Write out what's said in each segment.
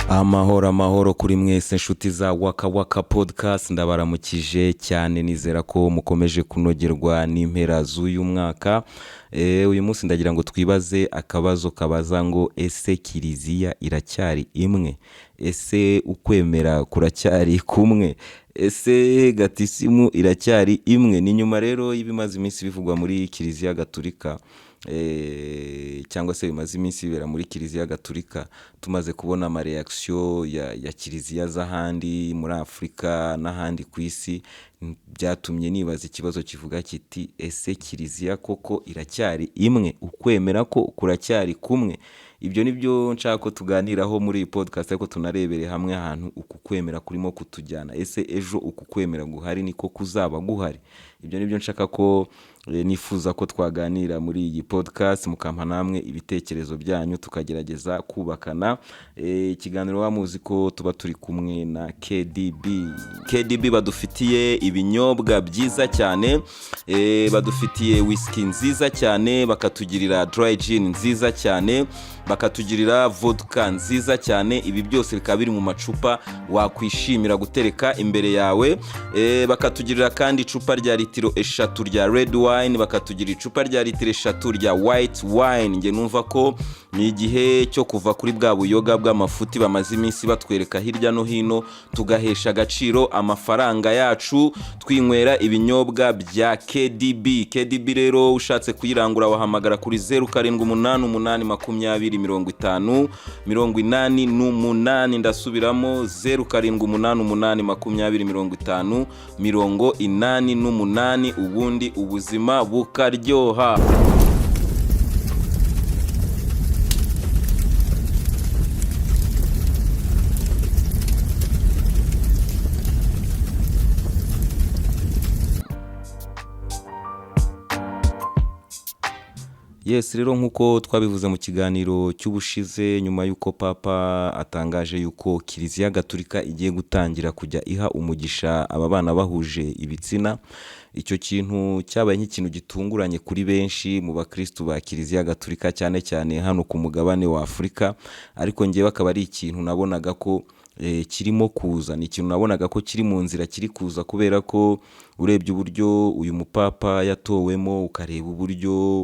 Amahoro kuri mwese nshuti za Waka Waka Podcast, ndabaramukije cyane, nizera ko mukomeje kunogerwa n'impera z'uyu mwaka. Uyu munsi ndagira ngo twibaze akabazo kabaza ngo ese kiliziya iracyari imwe? Ese ukwemera kuracyari kumwe? Ese gatisimu iracyari imwe? Ni nyuma rero y'ibimaze iminsi bivugwa muri kiliziya gatolika, cyangwa se bimaze iminsi bibera muri kiliziya gatolika, tumaze kubona amareaction ya kiliziya z'ahandi muri Afurika n'ahandi ku isi, byatumye nibaza ikibazo kivuga kiti ese kiliziya koko iracyari imwe? Ukwemera ko kuracyari kumwe? Ibyo nibyo nshaka ko tuganiraho muri iyi podcast, ariko tunarebere hamwe ahantu uku kwemera kurimo kutujyana. Ese ejo uku kwemera guhari niko kuzaba guhari? Ibyo nibyo nshaka ko nifuza ko twaganira muri iyi podcast, mukampa namwe ibitekerezo byanyu tukagerageza kubakana. Ikiganiro wamuzi ko tuba turi kumwe na KDB badufitiye ibinyobwa byiza cyane, badufitiye whisky nziza cyane, bakatugirira dry gin nziza cyane, bakatugirira vodka nziza cyane. Ibi byose bikaba biri mu macupa wakwishimira gutereka imbere yawe. Bakatugirira kandi icupa rya litiro 3 rya red wine, bakatugira icupa rya litiro 3 rya white wine. Nge numva ko ni igihe cyo kuva kuri bwa buyoga bw'amafuti bamaze iminsi batwereka hirya no hino, tugahesha agaciro amafaranga yacu twinywera ibinyobwa bya KDB rero ushatse kuyirangura wahamagara kuri 0788505088. Ndasubiramo 0788505088, ubundi ubuzima bukaryoha. Yes, rero nkuko twabivuze mu kiganiro cy'ubushize, nyuma yuko papa atangaje yuko kiliziya gatolika igiye gutangira kujya iha umugisha aba bana bahuje ibitsina, icyo kintu cyabaye nk'ikintu gitunguranye kuri benshi mu bakristo ba kiliziya gatolika, cyane cyane hano ku mugabane wa Afurika. Ariko ngewe akaba ari ikintu nabonaga ko kirimo kuza, ni ikintu nabonaga ko kiri mu nzira kiri kuza, kubera ko urebye uburyo uyu mupapa yatowemo, ukareba uburyo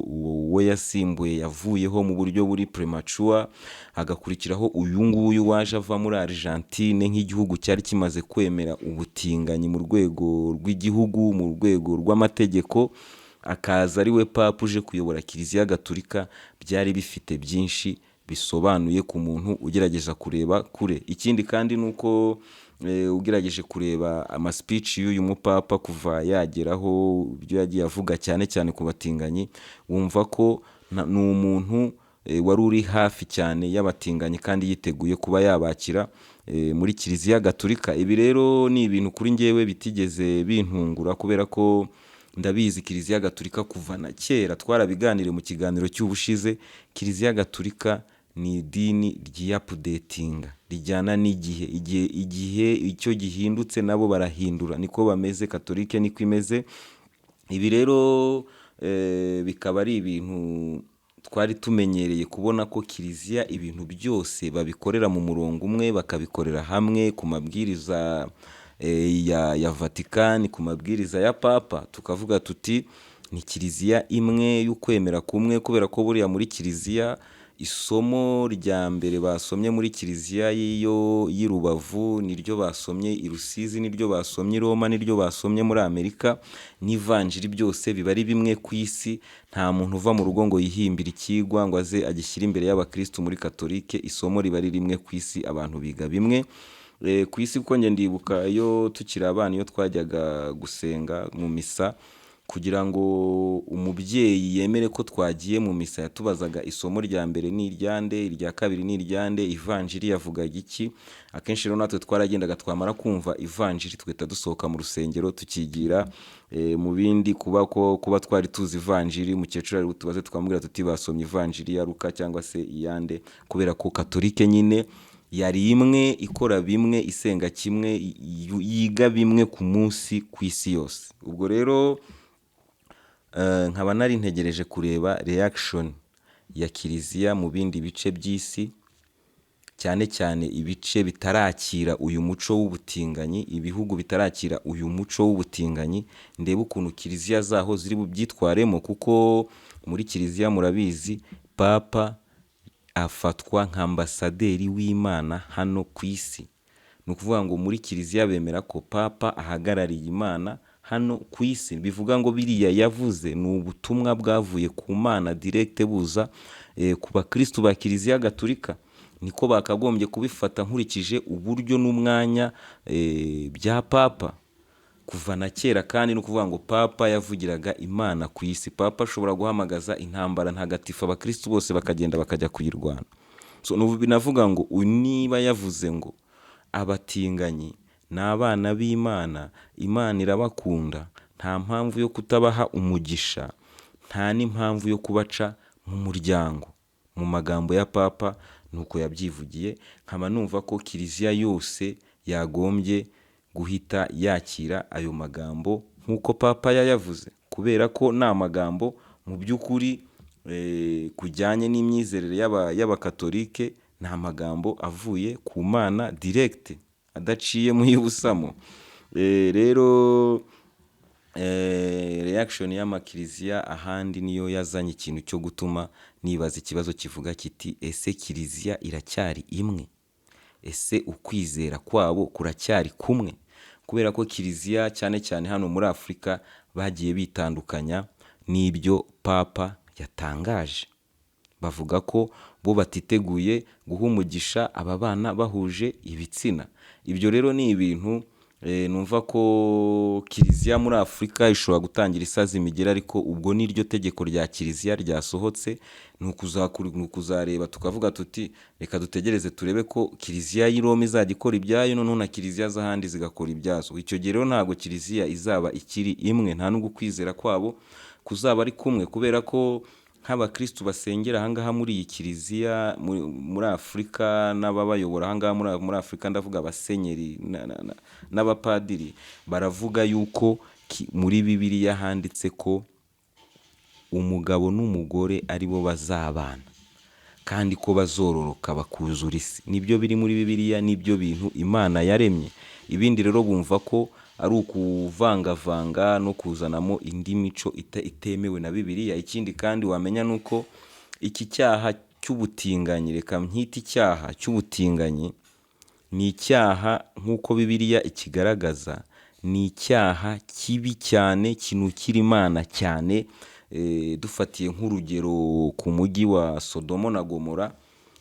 we yasimbuye yavuyeho mu buryo buri premature, hagakurikiraho uyu nguyu waje ava muri Argentine nk'igihugu cyari kimaze kwemera ubutinganyi mu rwego rw'igihugu, mu rwego rw'amategeko, akaza ari we papa uje kuyobora kiliziya gatolika. Byari bifite byinshi bisobanuye ku muntu ugerageza kureba kure. Ikindi kandi nuko ugerageje kureba ama speech y'uyu mupapa kuva yageraho, ibyo yagiye avuga cyane cyane ku batinganyi, wumva ko ni umuntu wari uri hafi cyane y'abatinganyi kandi yiteguye kuba yabakira muri kiliziya gatolika. Ibi rero ni ibintu kuri ngewe bitigeze bintungura, kubera ko ndabizi kiliziya gatolika kuva na kera, twarabiganiriye mu kiganiro cy'ubushize. Kiliziya gatolika ni idini ry'updatinga, rijyana n'igihe. Igihe icyo gihindutse nabo barahindura, niko bameze. Katolike niko imeze. Ibi rero bikaba ari ibintu twari tumenyereye kubona ko kiliziya ibintu byose babikorera mu murongo umwe, bakabikorera hamwe ku mabwiriza ya Vatican, ku mabwiriza ya papa. Tukavuga tuti ni kiliziya imwe y'ukwemera kumwe, kubera ko buriya muri kiliziya isomo rya mbere basomye muri kiliziya y'i Rubavu niryo basomye i Rusizi, niryo basomye i Roma, niryo basomye muri Amerika. N'ivanjiri byose biba ari bimwe ku isi. Nta muntu uva mu rugo ngo yihimbire ikigwa ngo aze agishyire imbere y'abakristo muri Katolike. Isomo riba ari rimwe ku isi, abantu biga bimwe ku isi. Kuko nge ndibuka iyo tukiri abana, iyo twajyaga gusenga mu misa, kugira ngo umubyeyi yemere ko twagiye mu misa, yatubazaga isomo rya mbere ni iryande, irya kabiri ni iryande, ivanjiri yavugaga iki. Akenshi rero natwe twaragendaga, twamara kumva ivanjiri twita dusohoka mu rusengero tukigira mu bindi. kuba twari tuzi ivanjiri, umukecuru ari butubaze twamubwira tuti basomye ivanjiri ya Luka cyangwa se iyande, kubera ko Katolike nyine yari imwe, ikora bimwe, isenga kimwe, yiga bimwe ku munsi ku isi yose. Ubwo rero nkaba nari ntegereje kureba reaction ya kiliziya mu bindi bice by'isi, cyane cyane ibice bitarakira uyu muco w'ubutinganyi, ibihugu bitarakira uyu muco w'ubutinganyi, ndebe ukuntu kiliziya zaho ziri bubyitwaremo, kuko muri kiliziya murabizi papa afatwa nka ambasaderi w'Imana hano ku isi. Ni ukuvuga ngo muri kiliziya bemera ko papa ahagarariye Imana hano ku isi. Bivuga ngo biriya yavuze ni ubutumwa bwavuye ku Mana direct buza ku bakristu ba kiliziya gatulika. Niko bakagombye kubifata nkurikije uburyo n'umwanya bya papa kuva na kera, kandi no kuvuga ngo papa yavugiraga Imana ku isi. Papa ashobora guhamagaza intambara ntagatifu, abakristu bose bakagenda bakajya kuyirwana. So binavuga ngo niba yavuze ngo abatinganyi ni abana b'Imana, Imana irabakunda, nta mpamvu yo kutabaha umugisha, nta n'impamvu yo kubaca mu muryango. Mu magambo ya papa nuko yabyivugiye. Nkaba numva ko kiliziya yose yagombye guhita yakira ayo magambo nk'uko papa yayavuze, kubera ko ni amagambo mu by'ukuri kujyanye n'imyizerere y'abakatolike, ni amagambo avuye ku Mana direct adaciye mu y'ubusamo. Rero reaction y'amakiliziya ahandi niyo yazanye ikintu cyo gutuma nibaza ikibazo kivuga kiti ese kiliziya iracyari imwe? Ese ukwizera kwabo kuracyari kumwe? Kubera ko kiliziya cyane cyane hano muri Afurika bagiye bitandukanya n'ibyo papa yatangaje. Bavuga ko bo batiteguye guha umugisha aba bana bahuje ibitsina. Ibyo rero ni ibintu numva ko kiliziya muri Afurika ishobora gutangira isaza imigera, ariko ubwo niryo tegeko rya kiliziya ryasohotse, ni ukuzareba tukavuga tuti reka dutegereze turebe ko kiliziya y'i Roma izajya ikora ibyayo, noneho na kiliziya z'ahandi zigakora ibyazo. Icyo gihe rero ntabwo kiliziya izaba ikiri imwe, nta n'ubwo kwizera kwabo kuzaba ari kumwe, kubera ko nk'abakristu basengera ahangaha muri iyi kiliziya muri Afurika n'ababayobora ahangaha muri Afurika, ndavuga abasenyeri n'abapadiri, baravuga yuko muri Bibiliya handitse ko umugabo n'umugore aribo bazabana kandi ko bazororoka bakuzura isi. Nibyo biri muri Bibiliya, nibyo bintu Imana yaremye. Ibindi rero bumva ko ari ukuvangavanga no kuzanamo indi mico itemewe na Bibiliya. Ikindi kandi wamenya nuko iki cyaha cy'ubutinganyi, reka mbyite icyaha cy'ubutinganyi, ni icyaha nk'uko Bibiliya ikigaragaza, ni icyaha kibi cyane kinukira Imana cyane. Dufatiye nk'urugero ku mujyi wa Sodoma na Gomora,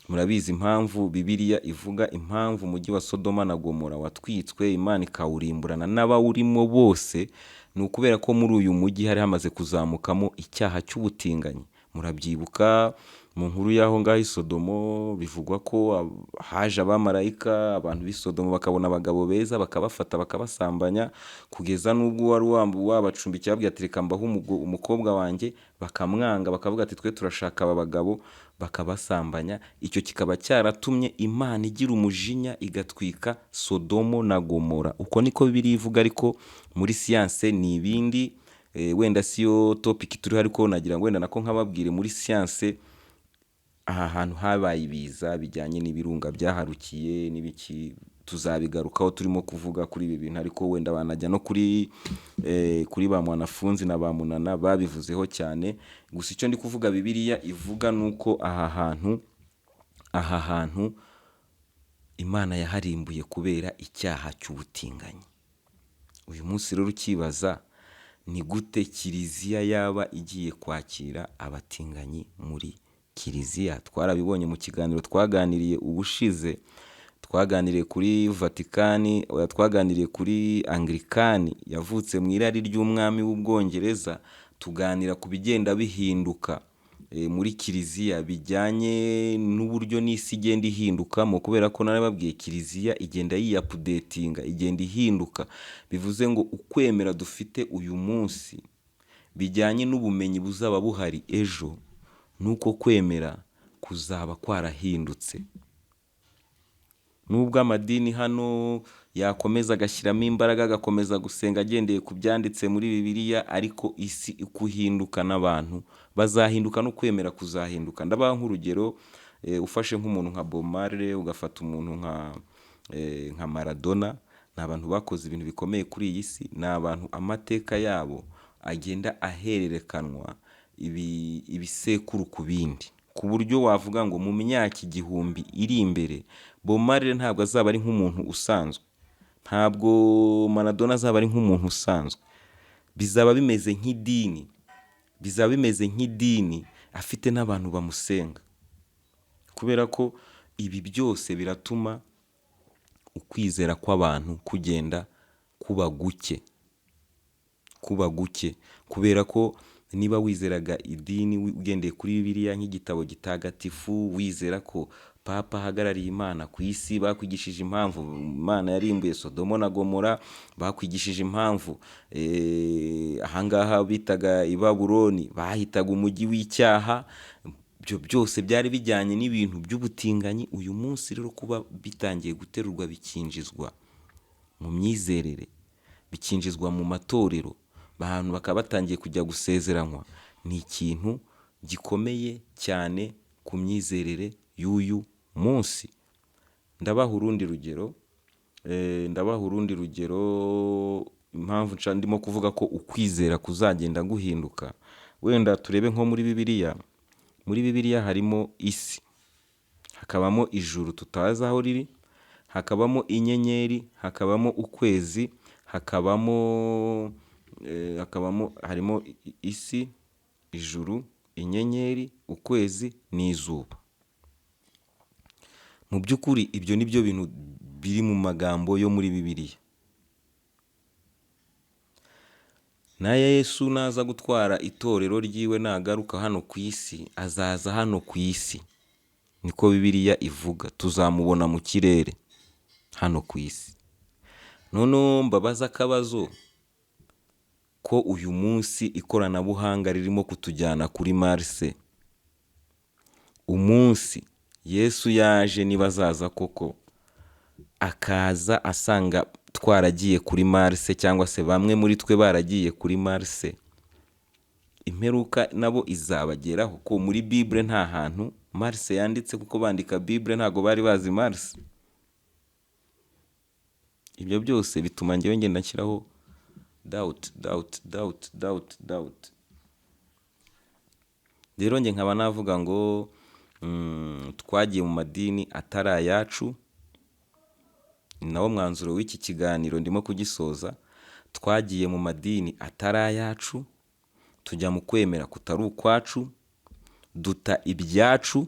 murabizi impamvu Bibiliya ivuga impamvu umujyi wa Sodoma na Gomora watwitswe Imana ikawurimburana n'abawurimo bose, ni ukubera ko muri uyu mujyi hari hamaze kuzamukamo icyaha cy'ubutinganyi. Murabyibuka mu nkuru y'aho ngaho i Sodomo bivugwa ko haje abamarayika, abantu b'i Sodomo bakabona abagabo beza bakabafata bakabasambanya, kugeza n'ubwo wari wabacumbikiye ababwira ati reka mbahe umukobwa wanjye, bakamwanga bakavuga ati twe turashaka aba bagabo, bakabasambanya. Icyo kikaba cyaratumye Imana igira umujinya igatwika Sodomo na Gomora. Uko niko Bibiliya ivuga, ariko muri siyanse ni ibindi. Wenda siyo topic turi ariko nagira ngo wenda nako nkababwire muri siyanse aha hantu habaye ibiza bijyanye n'ibirunga byaharukiye n'ibiki, tuzabigarukaho turimo kuvuga kuri ibi bintu, ariko wenda banajya no kuri ba mwanafunzi na ba munana babivuzeho cyane. Gusa icyo ndi kuvuga Bibiliya ivuga nuko aha hantu Imana yaharimbuye kubera icyaha cy'ubutinganyi. Uyu munsi rero ukibaza ni gute kiliziya yaba igiye kwakira abatinganyi muri kiliziya? Twarabibonye mu kiganiro twaganiriye ubushize, twaganiriye kuri Vatikani, twaganiriye kuri Anglikani yavutse mu irari ry'umwami w'Ubwongereza, tuganira ku bigenda bihinduka muri kiliziya bijyanye n'uburyo n'isi igenda ihindukamo, kubera ko narababwiye kiliziya igenda yiyapudetinga, igenda ihinduka. Bivuze ngo ukwemera dufite uyu munsi bijyanye n'ubumenyi buzaba buhari ejo, nuko kwemera kuzaba kwarahindutse. Nubwo amadini hano yakomeza agashyiramo imbaraga, agakomeza gusenga agendeye ku byanditse muri Bibiliya, ariko isi ukuhinduka n'abantu bazahinduka no kwemera kuzahinduka. Ndabaha nk'urugero ufashe nk'umuntu nka Bob Marley, ugafata umuntu nka Maradona, ni abantu bakoze ibintu bikomeye kuri iyi si, ni abantu amateka yabo agenda ahererekanwa ibisekuru ku bindi, ku buryo wavuga ngo mu myaka 1000 iri imbere Bob Marley ntabwo azaba ari nk'umuntu usanzwe, ntabwo Maradona azaba ari nk'umuntu usanzwe, bizaba bimeze nk'idini, bizaba bimeze nk'idini afite n'abantu bamusenga, kubera ko ibi byose biratuma ukwizera kw'abantu kugenda kuba guke, kubera ko niba wizeraga idini ugendeye kuri Bibiliya nk'igitabo gitagatifu, wizera ko Papa ahagarariye Imana ku isi, bakwigishije impamvu Imana yarimbuye Sodomo na Gomora, bakwigishije impamvu ahangaha bitaga i Babuloni bahitaga umujyi w'icyaha, ibyo byose byari bijyanye n'ibintu by'ubutinganyi. Uyu munsi rero kuba bitangiye guterurwa bikinjizwa mu myizerere, bikinjizwa mu matorero, abantu bakaba batangiye kujya gusezeranywa, ni ikintu gikomeye cyane ku myizerere y'uyu munsi. Ndabaha urundi rugero, impamvu ndimo kuvuga ko ukwizera kuzagenda guhinduka. Wenda turebe nko muri Bibiliya. Muri Bibiliya harimo isi, hakabamo ijuru tutazi aho riri, hakabamo inyenyeri, hakabamo ukwezi, harimo isi, ijuru, inyenyeri, ukwezi n'izuba. Mu by'ukuri ibyo ni byo bintu biri mu magambo yo muri Bibiliya. Na Yesu naza gutwara itorero ryiwe nagaruka hano ku isi, azaza hano ku isi, niko Bibiliya ivuga, tuzamubona mu kirere hano ku isi. Noneho mbabaza akabazo, ko uyu munsi ikoranabuhanga ririmo kutujyana kuri Marse, umunsi Yesu yaje niba azaza koko akaza asanga twaragiye kuri Marse, cyangwa se bamwe muri twe baragiye kuri Marse, imperuka nabo izabageraho? Ko muri Bible nta hantu Marse yanditse, kuko bandika Bible ntago bari bazi Marse. Ibyo byose bituma njyewe ngenda nshyiraho doubt. Rero njye nkaba navuga ngo twagiye mu madini atari ayacu, nawo mwanzuro w'iki kiganiro ndimo kugisoza. Twagiye mu madini atari ayacu, tujya mu kwemera kutari ukwacu, duta ibyacu,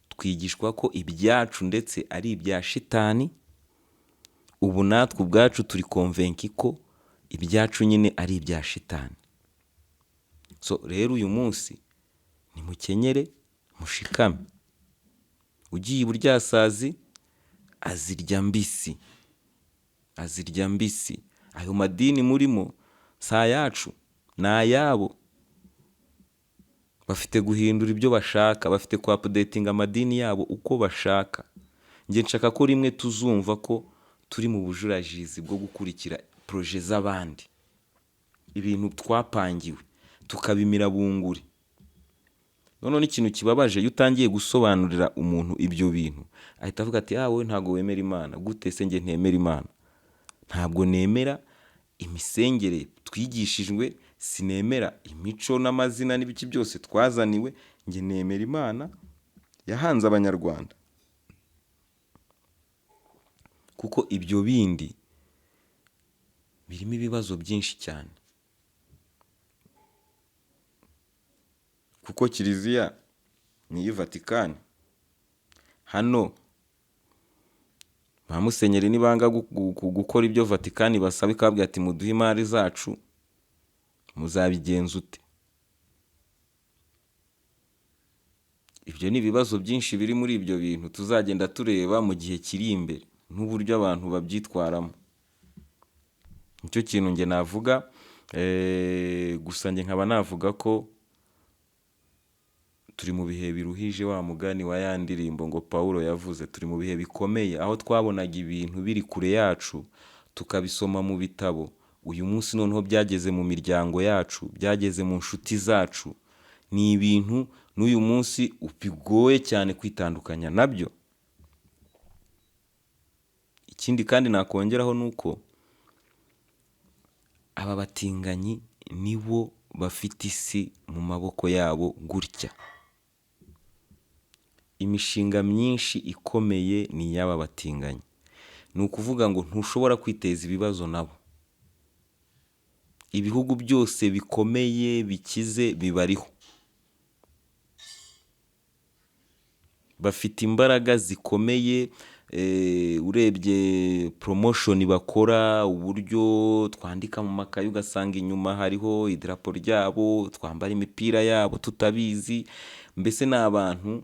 twigishwa ko ibyacu ndetse ari ibya shitani. Ubu natwe ubwacu turi konvenki ko ibyacu nyine ari ibya shitani. So rero uyu munsi nimukenyere mushikame, ugiye iburyasazi azirya mbisi. Ayo madini murimo si ayacu, ni ayabo. Bafite guhindura ibyo bashaka, bafite ku updating amadini yabo uko bashaka. Njye nshaka ko rimwe tuzumva ko turi mu bujurajizi bwo gukurikira projet z'abandi, ibintu twapangiwe tukabimira bunguri. None n'ikintu kibabaje, iyo utangiye gusobanurira umuntu ibyo bintu ahita avuga ati wowe ntago wemera Imana. Gute se njye ntemera Imana? Ntabwo nemera imisengere twigishijwe, sinemera imico n'amazina n'ibiki byose twazaniwe, njye nemera Imana yahanze Abanyarwanda. Kuko ibyo bindi birimo ibibazo byinshi cyane, kuko Kiliziya ni iy'Vatikani. Hano ba musenyeri nibanga gukora ibyo Vatikani basaba, ikababwira ati muduhe imari zacu, muzabigenza ute? Ibyo ni ibibazo byinshi biri muri ibyo bintu tuzagenda tureba mu gihe kiri imbere, n'uburyo abantu babyitwaramo. Nicyo kintu nge navuga. Gusa nge nkaba navuga ko turi mu bihe biruhije, wa mugani wa ya ndirimbo ngo Pawulo yavuze, turi mu bihe bikomeye, aho twabonaga ibintu biri kure yacu tukabisoma mu bitabo, uyu munsi noneho byageze mu miryango yacu, byageze mu nshuti zacu. Ni ibintu n'uyu munsi bigoye cyane kwitandukanya nabyo. Ikindi kandi nakongeraho ni uko aba batinganyi nibo bafite isi mu maboko yabo gutya. Imishinga myinshi ikomeye ni iy'aba batinganyi. Ni ukuvuga ngo ntushobora kwiteza ibibazo nabo. Ibihugu byose bikomeye bikize bibariho. Bafite imbaraga zikomeye, urebye promotion bakora, uburyo twandika mu makaye ugasanga inyuma hariho idarapo ryabo, twambara imipira yabo tutabizi. Mbese ni abantu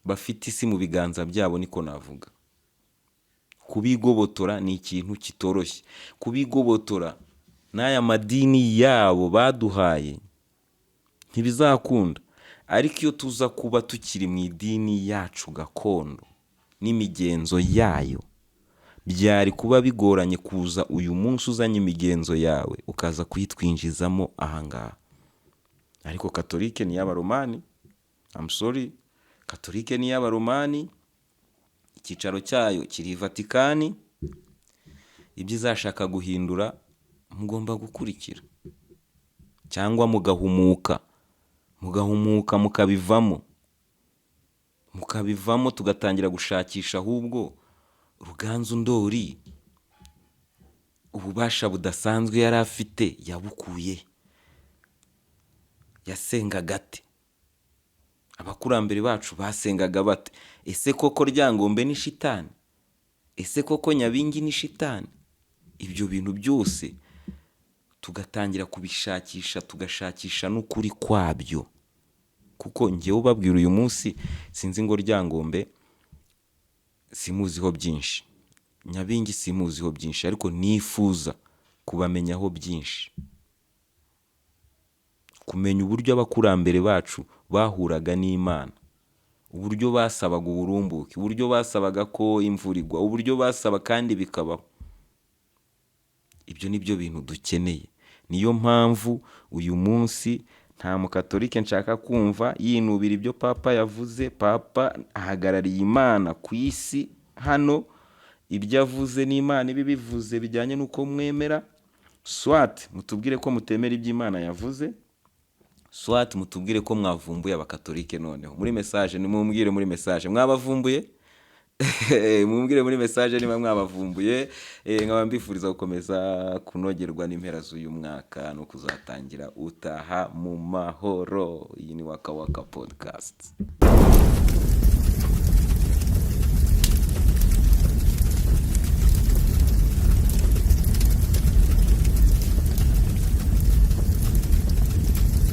bafite isi mu biganza byabo, niko navuga. Kubigobotora ni ikintu kitoroshye. Kubigobotora n'aya madini yabo baduhaye ntibizakunda. Ariko iyo tuza kuba tukiri mu idini yacu gakondo n'imigenzo yayo, byari kuba bigoranye kuza uyu munsi uzanye imigenzo yawe ukaza kuyitwinjizamo ahangaha. Ariko Katolike ni y'Abaromani. I'm sorry. Katolike ni y'Abaromani. Icyicaro cyayo kiri Vatikani. Ibyo izashaka guhindura mugomba gukurikira, cyangwa mugahumuka mukabivamo tugatangira gushakisha ahubwo Ruganzu Ndori ububasha budasanzwe yari afite yabukuye, yasengaga ate, abakurambere bacu basengaga bate, ese koko Ryangombe ni shitani, ese koko Nyabingi ni shitani? Ibyo bintu byose tugatangira kubishakisha, tugashakisha n'ukuri kwabyo. Kuko njyewe ubabwira uyu munsi sinzi ngo Ryangombe simuziho byinshi, Nyabingi simuziho byinshi, ariko nifuza kubamenyaho byinshi, kumenya uburyo abakurambere bacu bahuraga n'Imana, uburyo basabaga uburumbuke, uburyo basabaga ko imvura igwa, uburyo basaba kandi bikabaho. Ibyo nibyo bintu dukeneye. Niyo mpamvu uyu munsi nta mukatolike nshaka kumva yinubira ibyo Papa yavuze. Papa ahagarariye Imana ku isi hano. Ibyo avuze n'Imana ibi bivuze bijyanye n'uko mwemera. Swat mutubwire ko mutemera ibyo Imana yavuze, swat mutubwire ko mwavumbuye abakatolike. Noneho muri message nimumbwire, muri message mwabavumbuye. Mumbwire muri message niba mwabavumbuye. Nkaba mbifuriza gukomeza kunogerwa n'impera z'uyu mwaka no kuzatangira utaha mu mahoro. Iyi ni Waka Waka Podcast.